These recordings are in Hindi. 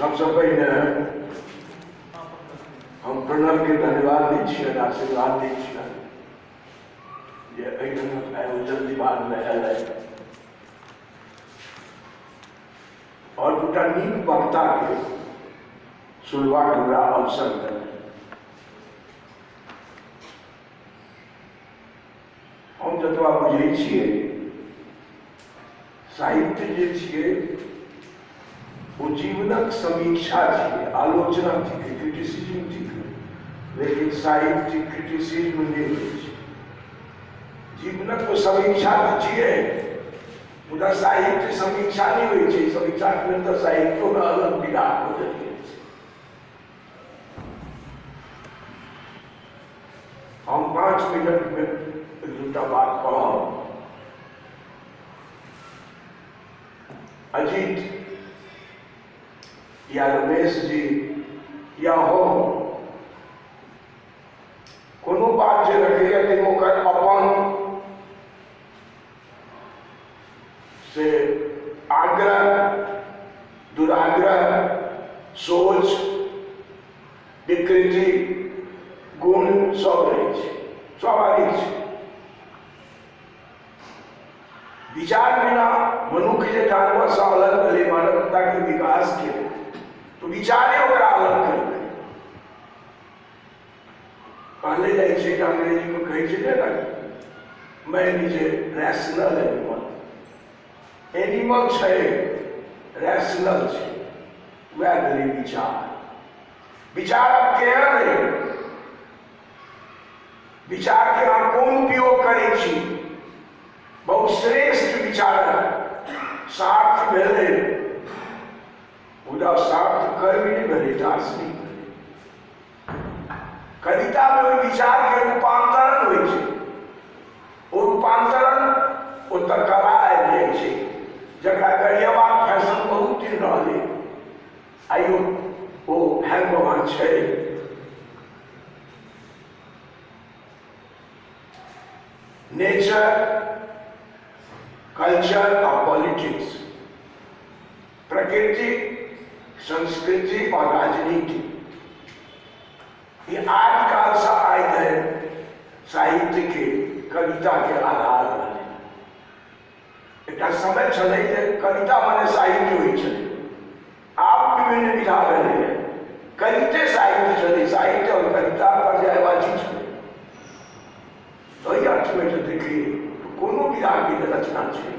सबसे पहले हम प्रणव के धन्यवाद दी आशीर्वाद दी आयोजन विभाग में है और दूटा नीक वक्ता के सुनवा हमरा अवसर मिले। हम जतवा बुझे छिए साहित्य जे छिए वो जीवनक समीक्षा छिए, आलोचना थिके, क्रिटिसिज्म थिके, लेकिन साहित्य क्रिटिसिज्म नहीं होय छै। जीवनक तो समीक्षा छिए मुदा साहित्य समीक्षा नहीं होय छै। समीक्षा में तो साहित्य में अलग विराट हो जाए। हम 5 मिनट में दूटा बात कहब। अजीत या रमेश जी या हो कोनो बात जे रखैया तो ओकर अपन से आग्रह दुराग्रह सोच विकृति गुण सब रहे छै, स्वाभाविक छै। विचार बिना मनुष्य जे जानवर से अलग भेलै, मानवता के विकास के तो विचारे ओकरा अलग करके कहले जाइ छै। अंग्रेजी में कहै छै ना man is a rational animal. Animal छै रैशनल छै, वह भेलै विचार। विचार अब केहन है, विचार के अहाँ कोन उपयोग करै छी। बहुत श्रेष्ठ विचारक सार्थ भेलै मुदा सार्थ कर्म नहीं भेलै, दार्शनिक भेलै। कविता में ओहि विचार के रूपांतरण होइ छै। ओ रूपांतरण ओतऽ कला आबि जाइ छै जकरा गरिएबाक फैशन बहुत दिन रहलै, आइयो ओ हैंगओवर छै। नेचर, कल्चर और पॉलिटिक्स, प्रकृति, संस्कृति और राजनीति, ये आदिकाल से आए हैं साहित्य के कविता के आधार बने। एक समय चले कविता माने साहित्य हुई चले, आप विभिन्न विधा बने हैं। कविते साहित्य चले, साहित्य और कविता पर्यायवाची चले। तो ये अर्थ में जो देखिए कोनो विधा की रचना है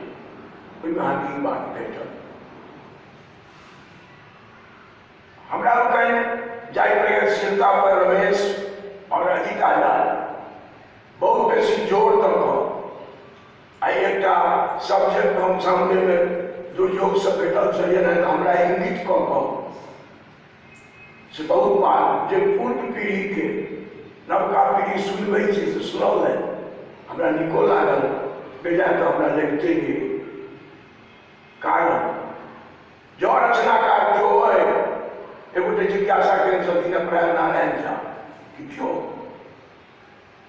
की बात भेटल। हमरा जाय प्रयत्नशीलता पर रमेश और अजीत आजाद बहुत बेसी जोर दऽ एक सब्जेक्ट हम सामने में दुर्योग से भेटल छलिए हमरा इंगित कऽ से बहुत बात जे पूर्व पीढ़ी के नवका पीढ़ी सुनबै छै से सुनल है, हमरा निको लागल। बेजा तो हमरा लगते ही कारण जो रचनाकार जो है एगो जिज्ञासा करें प्राय नारायण झा कि क्यों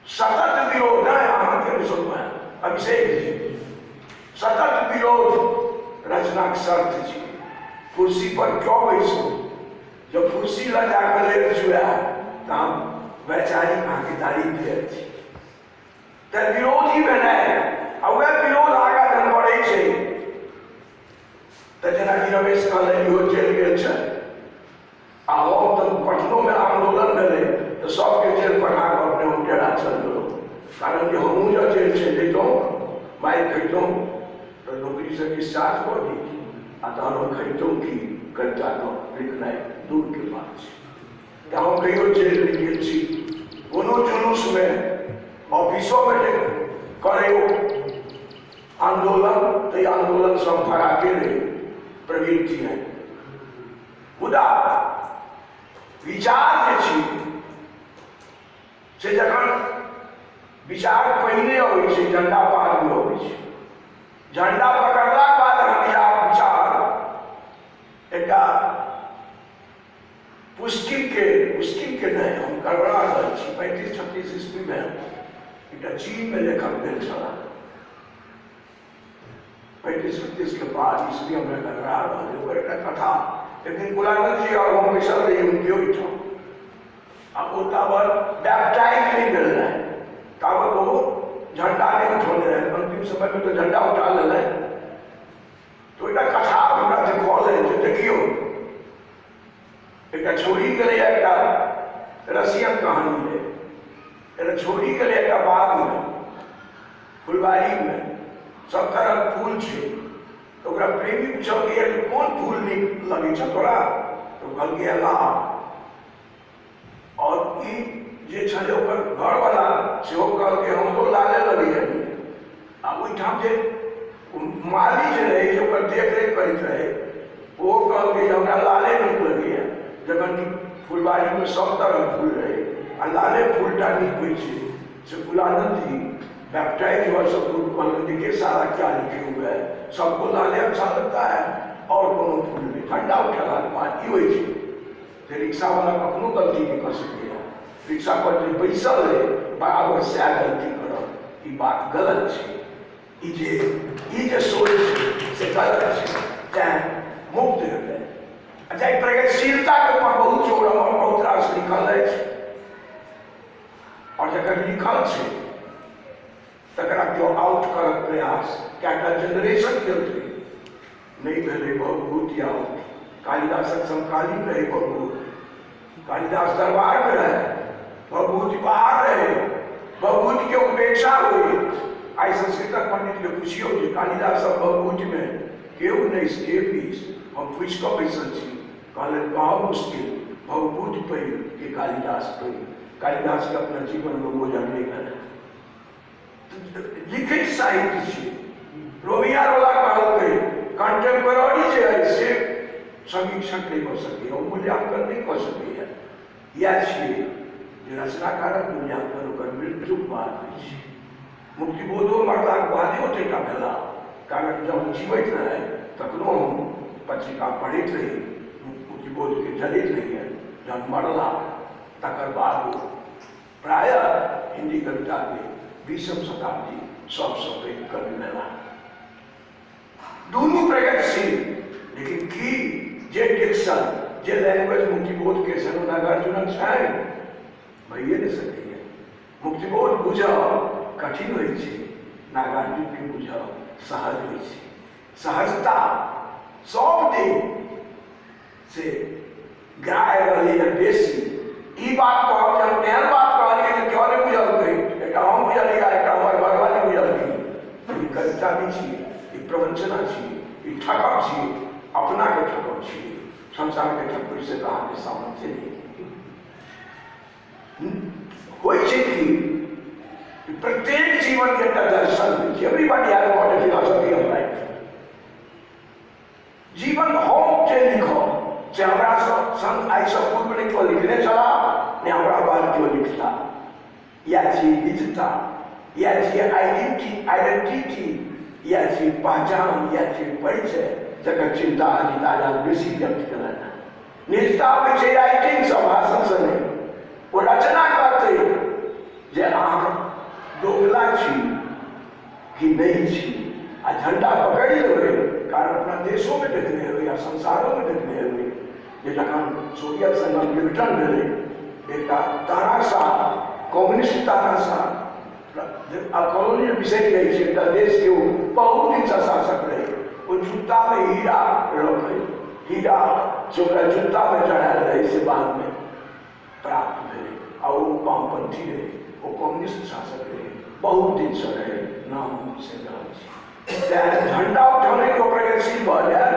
सतत विरोध न अहाँ के अभिषेक जी सतत विरोध रचना के शर्त जी। कुर्सी पर क्यों बैसो, जब कुर्सी ल जाकर ले छुआ तो हम वैचारिक भागीदारी भेल छी। तो विरोध ही बनाए आ वह विरोध आगा जन बढ़े छै। तो जना कि रमेश कहले इहो जेल गेल छै आ हम तो पटनो में आंदोलन भेलै तो सबके जेल पठा कर अपने हम डेरा चल गेलो। कारण कि हमहूँ जब जेल चलि जैतहुँ मारि खैतहुँ तो नौकरी से डिस्चार्ज कऽ दी आ तहन हम खैतहुँ कि कविता तो लिखनाइ दूर के बात छै। तो हम कहियो जेल नहीं गेल छी, कोनो जुलूस में ऑफिसों में करे आंदोलन तो आंदोलन सब फराके रहे प्रवृत्ति है। मुदा विचार से जखन विचार पहिने अबै छै झंडा पार में अबै छै, झंडा पकड़ला बाद हमरा विचार एकटा पुष्किल के नहीं हम गड़बड़ा रहल छी। 35-36 ईस्वी में एक चीन में लेखक भेल छला। 35-36 के बाद ईस्वी में गड़बड़ा रहल एक कथा लेकिन कुलानंद जी और हम मिसल रही उनके उठो अब वो तावर बैप्टाइज नहीं मिल रहा है, तावर वो झंडा नहीं उठा रहे, अंतिम समय में तो झंडा उठा ले रहे। तो एक कथा हमरा देखल है जो देखियो एक छोरी के लिए एक रसियन कहानी है। एक छोरी के लिए एक बाग में फुलबाड़ी में सब तरह फूल छे, तो ओकरा प्रेमी पूछल कि कौन फूल नीक लगे छ तोरा, तो कहल के लाल। और ई जे छले ओकर घर वाला सेहो कहल के हमरो लाले लगे है। आ ओइठाम जे माली जे रहे जो ओकर देख रेख करैत रहे वो कहल के हमरा लाले नीक लगे है, जखन कि फुलबाड़ी में सब तरह फूल रहे आ लाले फूलटा नीक होइ छै। से कुलानंद जी बैप्टाइज हुआ सब कुलानंद जी के सारा क्या लिखे हुए है, सबको लाले अच्छा लगता है और कोनो फूल नहीं। ठंडा उठा बात ई होइ छै। रिक्शा वाला कखनो गलती नहीं कर सकेगा, रिक्शा पर जो बैसल है बराबर सएह गलती करत, ई बात गलत है। ई जे सोच से गलत है, तैं मुक्त है। अच्छा ई प्रगतिशीलता के ऊपर बहुत जोर और बहुत रास लिखल है, और जकर लिखल है तकरा क्यों आउट करत प्रयास क्या जनरेशन चलते नहीं भेले बहुत या कालिदासक समकालीन रहे बहुत। कालिदास दरबार में रहे, बहुत बाहर रहे, बहुत के उपेक्षा हुई। आई संस्कृत पंडित के पूछियो कि कालिदास बहुत में केहू नहीं के बीच हम पूछ कऽ बैसल छी, कहलन बहुत मुश्किल बहुत पैघ के कालिदास पैघ। कालिदास के अपना जीवन में वो जानने का लिखित साहित्य छे। रोमिया रोला कहलकै कंटेम्पररी जे है से समीक्षक नहीं कर सके और मूल्यांकन नहीं कर सके। यह छे जे रचनाकारक मूल्यांकन ओकर मृत्यु बाद होइ छै। मुक्तिबोधो मरलाक बादे ओतेटा भेला, कारण जब जीवित रहे तखनो हम पत्रिका पढ़ैत रही, मुक्तिबोध के जलित रहिए। जब मरला तकर बाद प्रायः हिंदी कविता के 20वीं शताब्दी सबसे पैघ कवि भेला। दोनों प्रगतिशील, लेकिन की जे डिक्शन जे लैंग्वेज मुक्तिबोध के संग नागार्जुनक छै भइए नहीं सकैए। मुक्तिबोध बुझब कठिन होइ छै, नागार्जुन के बुझब सहज होइ छै। सहजता सब दिन से गाय रही है बेसी। ई बात कहब जब तेहन बात कहलिए जे क्यों नहीं बुझल, एक हम बुझलिए एक हमर घरवाली बुझल। ई कविता नहीं छिए, ई प्रवंचना छिए, ई ठकब छिए, अपना के ठकब छिए। संसार के ठक्कर से कहा के सामर्थ्य नहीं कोई चीज की प्रत्येक जीवन के दर्शन। Everybody has got a philosophy of life. जीवन हम जे लिखो से हमरा संग आई सब पूर्व ने क्यों लिखने चला ने हमरा बाद क्यों लिखता, या छी निजता, या छी आइडेंटिटी, या छी पहचान, या छी परिचय जगह चिंता अधिकारा बेसी व्यक्त करना। निजता में छै राइटिंग से भाषण से नहीं, वो रचना करते जे अहाँ दोगला छी कि नहीं छी आ झंडा पकड़ लेबै। कारण अपना देशों में देखने हुए या संसारों में देखने हुए जे जखन सोवियत संघ विघटन भेलै एक तानाशाह कम्युनिस्ट तानाशाह कॉलोनी विषय रही है देश के बहुत दिन से शासक रहे। वो जूता में हीरा रखे, हीरा जो जूता में चढ़ाया रहे से बाद में प्राप्त भेले। और वो वामपंथी रहे, वो कम्युनिस्ट शासक रहे, बहुत दिन से रहे। नाम से झंडा उठाने को प्रगतिशील भऽ जाए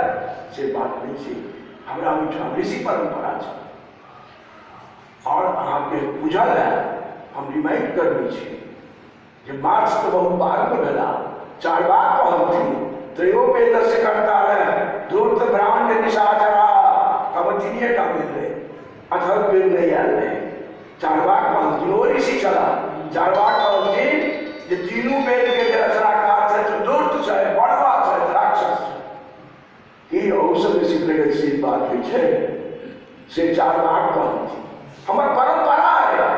से बात नहीं है। हमरा ओहिठाम ऋषि परंपरा है और अहाँके बुझल है। हम रिमाइंड करने जे मार्क्स तो बहुत बाद में भेला। चारवाक कहलथिन त्रयोवेदस्य करता है धूर्त ब्राह्मण निशाचरा, तब तीनिए टा मिल रहे अथर्ववेद नहीं आयल रहे। चारवाक कहलथिन ओ ऋषि चला, चारवाक कहलथिन जे तीनों वेद के जे रचनाकार छै तो धूर्त छै, बड़वा छै, राक्षस छै। ई औसत बेसी प्रगतिशील बात होइ छै से चारवाक कहलथिन। हमर परंपरा है,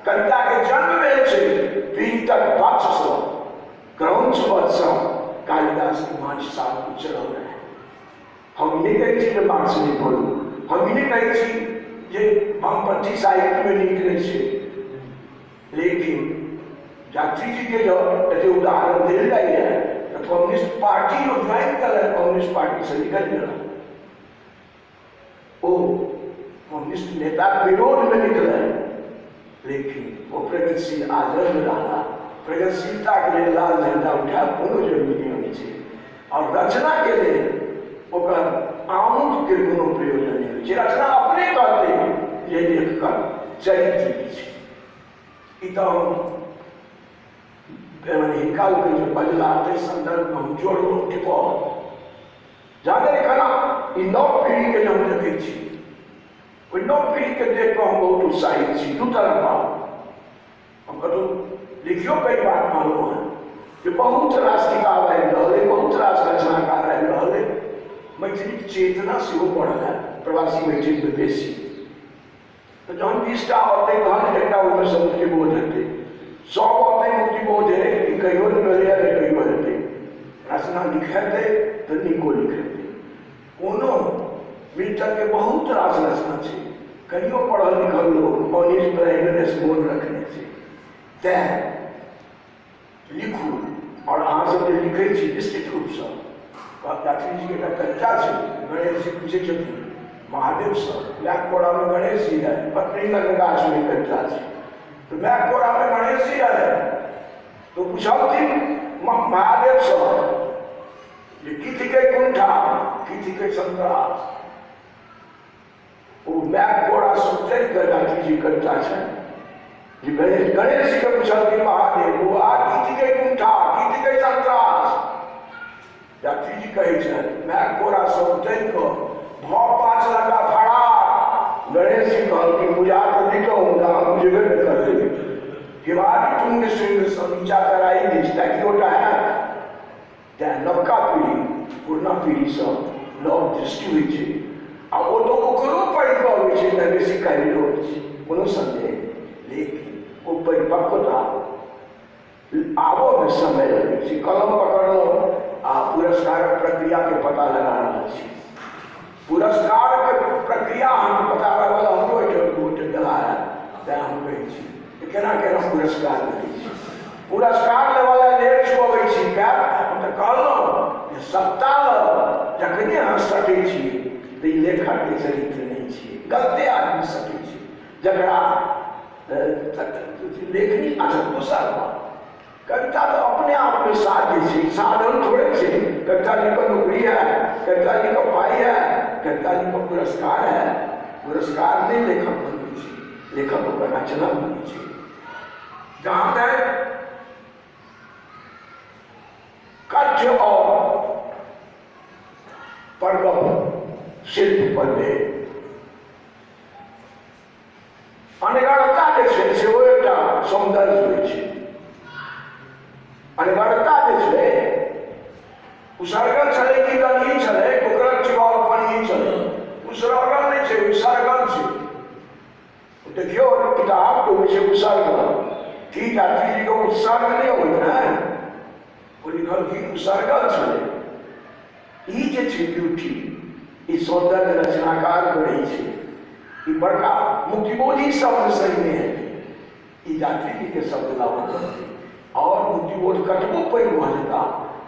कविता के जन्म भेल छै पीतक पक्ष से क्रौंच वत्स कालिदास के मांच साल उच्चरल रहे। हम नहीं कहै छी जे मार्क्स नहीं पढ़ू, हम नहीं कहै छी जे वामपंथी साहित्य में नीक नहीं छै, लेकिन यात्री जी के जो एते उदाहरण देल जाइए तो कम्युनिस्ट पार्टी जो ज्वाइन कर कम्युनिस्ट पार्टी से निकल गया, वो कम्युनिस्ट नेता विरोध में निकले, लेकिन वो प्रगतिशील आदर्श रहा, प्रगतिशीलता के लिए लाल झंडा उठा कोनो जरूरी नहीं है, और रचना के लिए आमुख के कोनो प्रयोजन नहीं है। रचना अपने कहते ये लेखकर चरित्र हिनका जो बदला संदर्भ में हम जोड़ो टिपो जाने कला नव पीढ़ी के जो हम देखे नव पीढ़ी के देख हम बहुत उत्साहित छी। दू तरह हम कतौ लिखियो कई बात मालूम है कि बहुत रास किताब आबि रहल है, बहुत रास रचनाकार आबि रहल है, मैथिली चेतना से बढ़ल है प्रवासी मैथिली में बेसी। तो जहन 20टा औरतें कहल एकटा ओहिमे से मुक्ति बोध हेतै, 100 औरतें मुक्ति बोध है कि कहियो नहीं मिले या कहियो हेतै, रचना लिखेतै तो नीको लिखेतै। कोनो मिलकर के बहुत रास रचना छै, कहियो पढ़ल लिखल लोग ऑनेस्ट ब्राइटनेस मोन रखने छै, तैं लिखू। और अहाँ सब जे लिखै छी निश्चित रूप से यात्री जी के एकटा कविता छै, गणेश जी पूछे छथिन महादेव से मैकोड़ा में गणेश जी है, पत्नी में गाछ में कविता छै, तो मैकोड़ा में गणेश जी है तो पूछलथिन महादेव से ये किथि के कुंठा किथि के संतरास, वो मैकोड़ा सुनते कर यात्री जी कविता छै जी गणेश जी के पूछलथिन महादेव वो आ किथि के कुंठा किथि के संतरास, यात्री जी कहे छै मैकोड़ा सुनते को भाव 5 लगा फड़ा। गणेश जी कहलखिन बुझा तो दिखूंगा बुझबे न कर हिमालय तुंग सिंह समीचा कराई दिस ताकि ओटा है त्या नवका पीढ़ी पुरना पीढ़ी से नव दृष्टि हुई छै, आ वो तो ओकरो पढ़ि कऽ अबै छै न बेसी काल्हि लोग छै कोनो संदेह, लेकिन वो परिपक्वता आबो में समय लगे छै। कलम पकड़लहुँ आ पुरस्कारक प्रक्रिया के पता लगा रहल छी, पुरस्कार के प्रक्रिया हम पता लगल हमरो एक गला है, तैं हम कहै छी केना केना पुरस्कार मिलै छै। पुरस्कार लेवला लेट छुअबै छी पैर, हम तऽ कहलहुँ जे सत्ता लऽ जखने अहाँ सटै छी तऽ ई लेखक के चरित्र नहीं छियै, गलते आदमी सटै छै जकरा लेखनी। अच्छा दोसर बात कविता तो अपने आप में साध्य छै, साधन थोड़े छै। कविता जी को नौकरी है, कविता जी को पाई है, कविता जी को पुरस्कार है, पुरस्कार नहीं लेखक बनबै छै, लेखक ओकर रचना बनबै छै। जहाँ तक कथ्य और परगम शिल्प पर अनगढ़ता जे छै से ओ एकटा सौंदर्य होइ छै। अनगढ़ता जे छै उसर्गल छलै कि गंगी छलै ओकर चिबाव पानी छलै, उसर्गल नहीं छै उसर्गल छै। देखियो किताब तो में छै उसर्गल, ठीक है जी को उत्सर्ग नहीं होता है, वो लिखल कि उसर्गल छलै। ई जे छै ब्यूटी ई सौंदर्य रचनाकार करै छै, ई बड़का मुक्तिबोधी शब्द सही में है, ई यात्री जी के शब्द लागू करते और मुक्तिबोध कतबो पैघ भऽ जेता।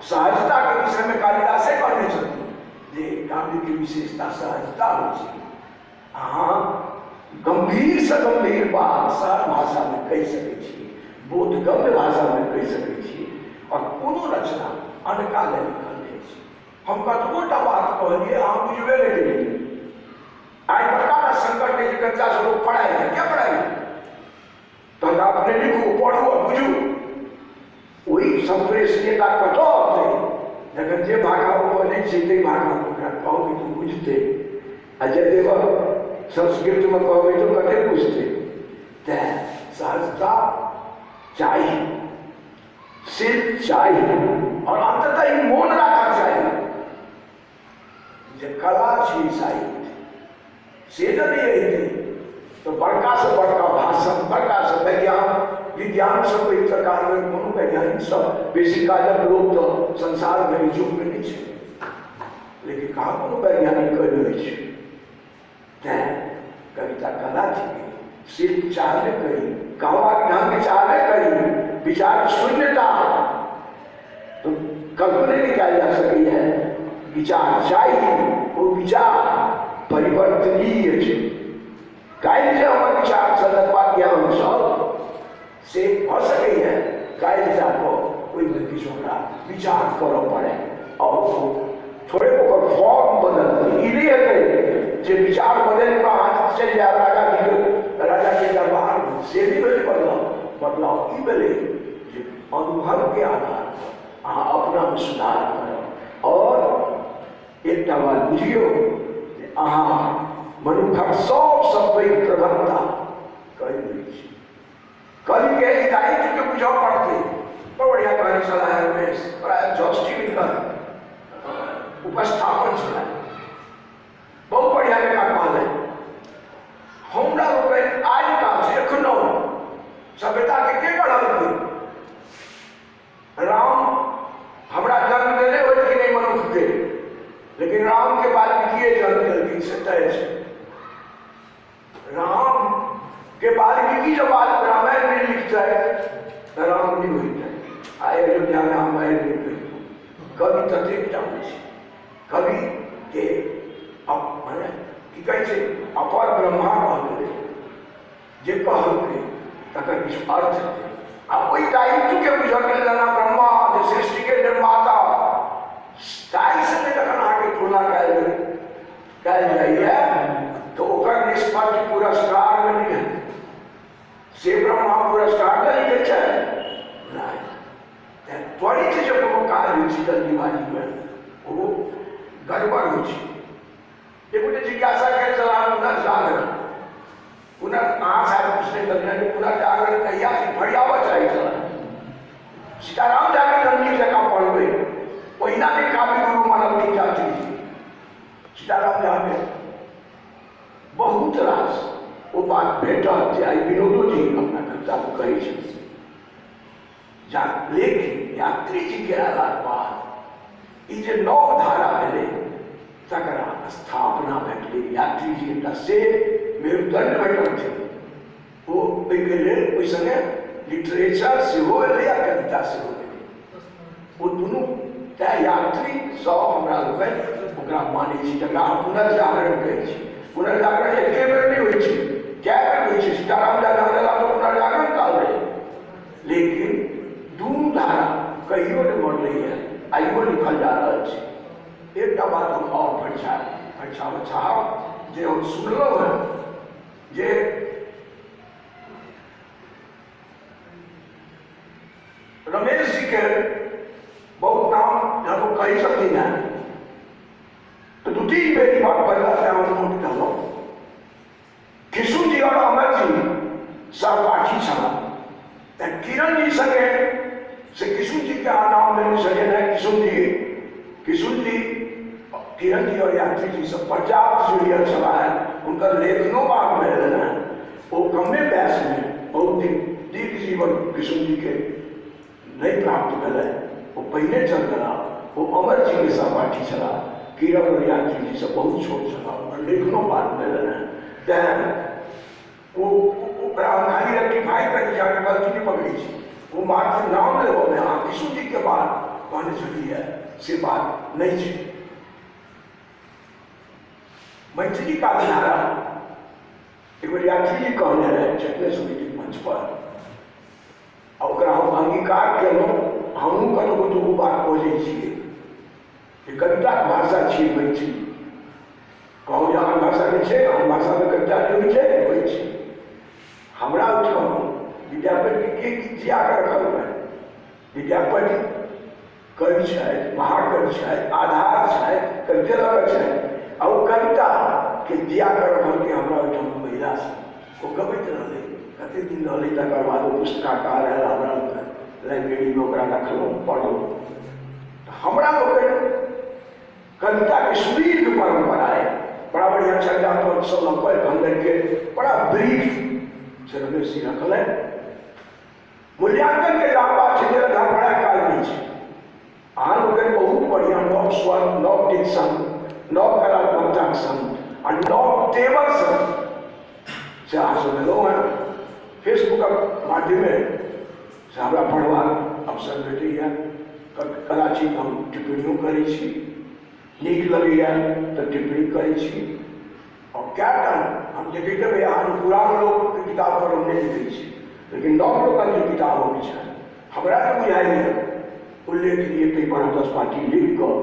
सहजता के विषय में कालिदासे कहने छथिन जे काव्य के विशेषता सहजता होइ छै। अहाँ गंभीर से गंभीर बात सरल भाषा में कहि सकै छी, बोधगम्य भाषा में कहि सकै छी, और कोनो रचना अनका लेल लिखल जाइ छै। हम कतबोटा बात कहलिए अहाँ बुझबे नहीं केलिए। आइ बड़का संकट है कि बच्चा सब लोग पढ़ाई है, क्या पढ़ाई है तो अपने लिखू पढ़ू और बुझू। वही संप्रेषणीयता कतौ होतै जखन जे भाषा ओ बजै छै ताहि भाषा ओकरा कहू कि तू बुझतै, आ जतेक संस्कृत में कहबै तो कते बुझतै। तैं सहजता चाहिए, शिल्प चाहिए, और अंततः ई मोन राखऽ चाहिए जे कला छी साहित्य से यदि हेतै तो बड़का से बड़का भाषण, बड़का से विज्ञान सब पैघ प्रकार में कोनो वैज्ञानिक सब बेसी काजक लोग तो संसार में युग में नहीं छै, लेकिन कहाँ कोनो वैज्ञानिक कही तैं कविता कला थी, शिल्प चाहले कही, कहवा ढंग चाहले कही, विचार शून्यता तो कल्पना नहीं किया जा सकी है। विचार चाहिए, वो विचार परिवर्तनीय है। काल से हमारे विचार संदर्भ ज्ञान सब से हो सके है। काल से आपको कोई किसी का विचार करो पड़े और थोड़े बहुत फॉर्म बदल इन्हीं है जो विचार बदल का हाथ चल जाए राजा के दरबार से भी बदले बदलाव की बदले अनुभव के आधार पर अपना सुधार करो और एक बात बुझियो मनुखक सब प्रधानता कवि के दायित्व के बुझा पड़ते बहुत बढ़िया कहानी चला है रमेश जोष्टी मिलकर उपस्थापन चला है, बहुत बढ़िया का काल है। हमरा लोग आज का एखनो सभ्यता के बढ़ल राम हमरा जन्म देने हो कि नहीं मनुष्य के, लेकिन राम के बाद किए जन्म दिलखिन से तय है। राम के बाद की जब बात रामायण में लिखता है तो राम नहीं होता है। आए अयोध्या में रामायण लिख कवि तत्व जाने कवि के मैंने कि कैसे अपर ब्रह्मा कहते जे कहते तकर किछु अर्थ है। अब कोई दायित्व के बुझल जाना ब्रह्मा जो सृष्टि के निर्माता ताई से जखन आगे तुलना कल जाइए तो ओकर निष्पत्ति पुरस्कार में नहीं है से ब्रह्मा पुरस्कार नहीं दे चाहे त्वरित जब वो कार्य जल्दीबाजी में वो गड़बड़ हो जिज्ञासा करे चला पुनर्जागरण पुनर्साहब कृष्ण पुनर्जागरण कहिया फरियावा चाहिए चला सीताराम जाके नंदी जगह पढ़वे वहीना में काफी गुरु मानव नहीं जाती सीताराम जाके बहुत रास वो बात भेटा विनोदो जी अपना कविता को कही लेकिन यात्री जी के आधार पर ये नौ धारा मिले तकरा स्थापना भेटले यात्री जी एकटा से मेरुदंड भेटल थे वो ओहि संगे लिटरेचर से हो या कविता से हो वो दोनों तय यात्री सब हमरा लोग माने जरा पुनर्जागरण कहे पुनर्जागरण एके बेर नहीं होइ क्या बेर होइ सीताराम जागरण तो पुनर्जागरण काल रहे, लेकिन दूर धारा कहियो नहीं बढ़ रही है आइयो लिखल जा रहा है। एक बात हम और परीक्षा चाहब जे हम सुनलो है जे रमेश जी के बहुत नाम जब कही सकती है तो दो तीन बेटी बात पहला से हम नोट कर लो। किशोर जी और अमर जी सहपाठी छा किरण जी संगे से किशोर जी के नाम लेने सके ना किशोर जी किरण जी और यात्री जी सब पर्याप्त सीरियल चला है उनका लेखनों भाग में रहना है वो कमे बैस में बहुत दीर्घ जीवन किशोर जी के नहीं प्राप्त कर वो पहले चल गया वो अमर जी के सहपाठी चला किरण और यात्री जी सब बहुत छोट चला और लेखनों भाग में रहना वो खाली रेक्टिफाई कर जाकर गलती नहीं पकड़ी वो मार्ग नाम ले बोले हाँ किशोर जी के बाद कहने चली है से बात नहीं थी मैथिली का धारा एक बार यात्री जी कहने रहे चटने समिति मंच पर और हम अंगीकार केलहुँ हमहूँ कतहु कतहु बात बजै छियै कविता भाषा छियै मैथिली कहूँ जे आन भाषा नहि छै आन भाषामे कविता नहि होइ छै होइ छै हमरा ओहिठाम विद्यापति के जिया कर रखल है विद्यापति कवि छथि महाकवि छथि आधार छथि कविते लगल छथि और कविता के जिया कर रखल के हमरा ओहिठाम महिला ओ गबैत रहलै कते दिन रहलै तकर बाद ओ पुस्तकाकार आयल हमरा लाइब्रेरी में ओकरा रखलहुँ पढ़लहुँ हमरा लोग कविता के सुदीर्घ परंपरा है बड़ा बढ़िया चर्चा पर सब भंडर के बड़ा ब्रीफ से रमेश जी रखल है मूल्यांकन के दावा क्षेत्र बड़ा काल नहीं है अहाँ लोग बहुत बढ़िया नव स्वर नव डिक्शन नव कलात्मकताक संग आ नव तेवर संग से अहाँ सब मिलौं हैं। फेसबुकक माध्यमे से हमरा पढ़बाक अवसर भेटैए। कदाचित हम टिप्पणियों करै छी, नीक लगैए तऽ टिप्पणी करै छी। और कएटा हम देखैत हेबै अहाँ पुरान लोकके किताब पर हम नहि लिखै छी, लेकिन नव लोकक जे किताब अबै छै हमरा तऽ बुझाइए उल्लेखनीय पेपर हम 10 पाँति लिख कऽ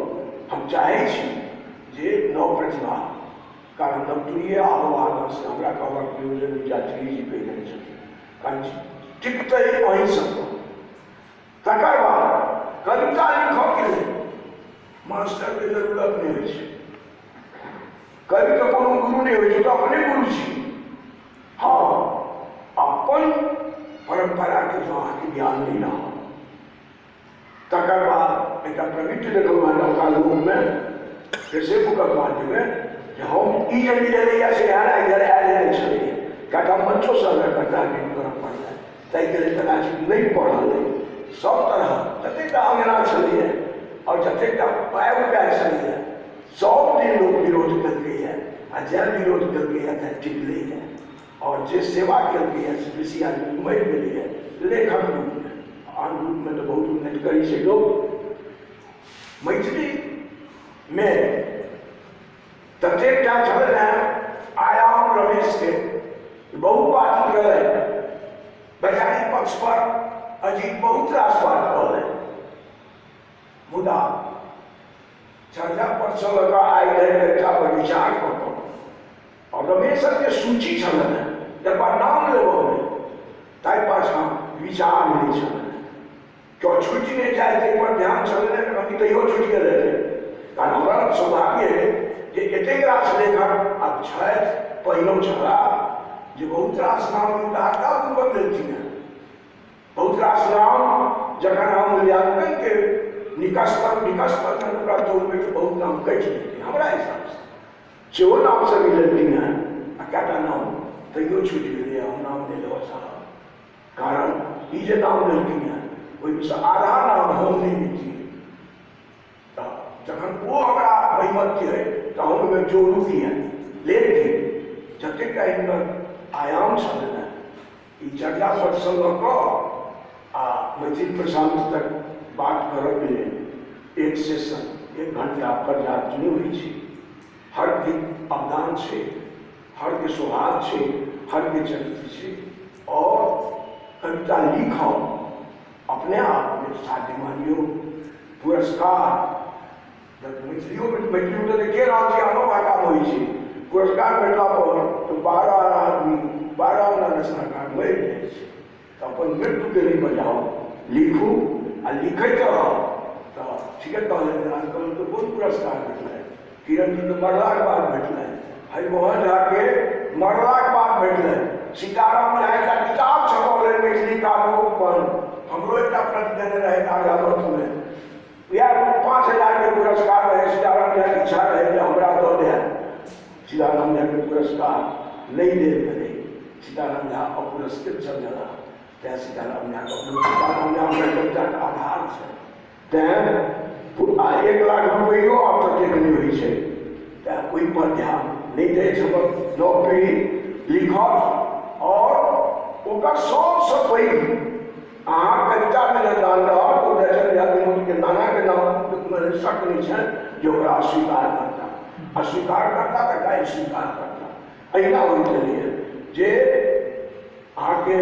हम चाहै छी जे नव प्रतिभा कारण नवतुरीय आबवाना से हमरा कहबाक प्रयोजन यात्री जी पहिने छथिन कारण टिकतै अहीं सब। तकर बाद कविता लिखऽके लेल मास्टरके जरूरत नहि होइ छै, कविके कोनो गुरु नहि होइ छै, तऽ अपने गुरु छी। हाँ, अपन परम्पराके जो अहाँके ज्ञान नहि रहत तकर बाद एकटा प्रवृत्ति देखलहुँ हँ नवका लोकमे फेसबुकक माध्यमे जे हम ई जे मिलैए से इधर आयल नहि छलैए, किएक हम बच्चो सब कविता नहीं करऽ पड़लै, ताहिके लेल कदाचित नहि पढ़ल अइ। सब तरह जतेकटा अंगना छलैए और जतेकटा पाइ उपाय छलैए सब दिन लोक विरोध केलकैए आ जे विरोध केलकैए तऽ टिकलैए और जे सेवा केलकैए से बेसी आदमी मरि गेलैए लेखक रूपमे। आन रूपमे तऽ बहुत उन्नति करै छै लोक। मैथिलीमे ततेकटा छलै हेँ आयाम रमेशके बहुत बात कहलै, वैज्ञानिक पक्ष पर अजीत बहुत रास बात कहलै, मुदा चर्चा पर से लऽ कऽ आइ धरि एकटा पर विचार कऽ कऽ और रमेशक जे सूची छलनि हेँ तकर नाम लेबऽ नहि, ताहि पाछाँ विचार नहि छलनि। केओ छुटि नहि जाए ताहि पर ध्यान छलनि कनि तैयो छुटि गेल हेतै, कारण हमरा सौभाग्य अइ जे एतेक रास लेखक आब छथि, पहिनहु छलाह जे बहुत रास नाम उदारतापूर्वक लेलखिन हेँ। बहुत रास नाम जखन हम मूल्यांकनके निकष पर ओकरा तोड़बै तऽ बहुत नाम कटि जेतै हमरा हिसाबसँ। सेहो नाम सब लेलखिन हेँ आ कएटा नाम तैयो छुटि गेलै, हम नाम नहि लेबऽ चाहब, कारण ई जे नाम लेलखिन हेँ ओहिमे से आधा नाम हम नहि लिखिए, तऽ जखन ओ हमरा महिमत्य अइ तऽ हम ओहिमे जोड़ू किए। लेकिन जतेकटा हिनकर आयाम छलनि हेँ ई चर्चा पर से लऽ कऽ आ मैथिल प्रशांत तक बात करऽके लेल एक सेशन 1 घंटा पर्याप्त नहि होइ छै। हर के अवदान छै, हर के स्वभाव छै, हर के चरित्र छै और कविता लिखब अपने आप में साध्य मानियो। पुरस्कार मैथिलीमे तऽ देखिए रहल छी आनो भाषामे होइ छै, पुरस्कार भेटला पर तऽ 12 आदमी 12 रचनाकार मरि जाइ छै। तऽ अपन मृत्युके नहि बजाउ, लिखू आ लिखैत रहब। तऽ ठीके कहलनि राजकमल तऽ कोन पुरस्कार भेटलै, किरण जी तऽ मरलाक बाद भेटलै, हरिमोहन झाके मरलाक बाद भेटलै, सीताराम झा एकटा किताब छपौलनि मैथिली काव्यों पर, हमरो एकटा प्रति देने रहै आगाममे, इएह 5000 के पुरस्कार रहे। सीताराम झा के इच्छा रहे जे हमरा दऽ दे, सीताराम झा के पुरस्कार नहीं देल गेलै, सीताराम झा अपुरस्कृत चल गेला। तैं सीताराम झा सीताराम झा हमरा कविताके आधार छै, तैं 1 लाख रुपैयो आब ततेक नहि होइ छै, तैं ओहि पर ध्यान नहीं दै छलक। नव पीढ़ी लिखत और ओकर सबसँ पैघ अहाँ कवितामे जे दान रहत ओ के नानाके नाम शक नहीं है जो अस्वीकार करता, अस्वीकार करता तो काल्हि स्वीकार करता। अहिना होइत रहैए जे अहाँके